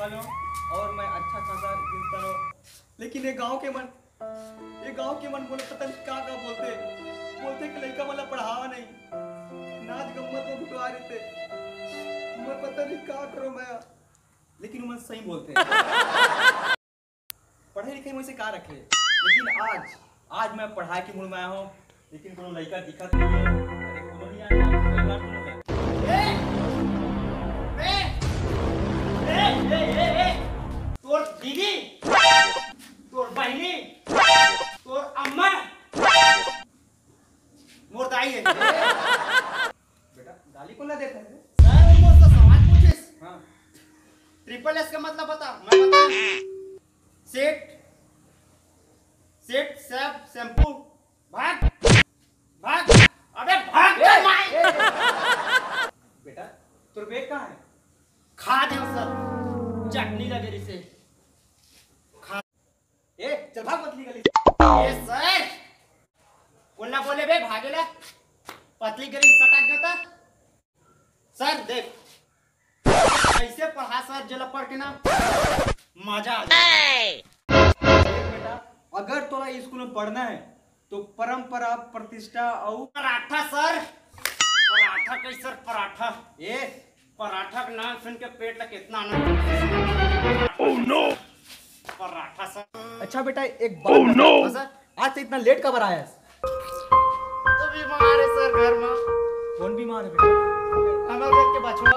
Principal हूँ और मैं अच्छा खासा प्रिंसिपल हूँ, लेकिन ये गांव के मन बोले पता नहीं क्या बोलते कि लड़का वाला पढ़ावा नहीं, नाच गम्मत में बिटवा रहे थे। मैं पता नहीं क्या करूँ मैं, लेकिन मैं सही बोलते हैं। पढ़ाई लिखाई में से क्या रखे, लेकिन आज मैं पढ़ाई के मूड में आया हूँ, लेकिन कोनो लड़का दिखत नहीं है। अरे कोनो नहीं आया, कई बार कोनो है। तोर दीदी, तोर बहनी, तोर अम्मा, मोर दाई है। बेटा गाली को ना देता है। सर मुझसे सवाल पूछिस। हाँ। ट्रिपल एस का मतलब बता। मैं बता। सेट सब शैम्पू। भाग अबे भाग। बेटा तोर बैग कहाँ है? खा दे सर, चटनी लगे रिसे खा। चल भाग पतली गली। सर बोलना बोले बे भागेला पतली गली सटक जाता। सर देख कैसे पढ़ा सर, जला पढ़ के ना मजा आ जाए। बेटा अगर तोरा स्कूल में पढ़ना है तो परंपरा प्रतिष्ठा और पराठा सर, पराठा कैसे सर? पराठा का नाम सुन के पेट लग कितना आनंद। Oh no paratha sir. अच्छा बेटा एक बात हाँ सर। आज से इतना लेट कब आया है? तो बीमार है सर घर में। कौन बीमार है बेटा? हमारे घर के बचवा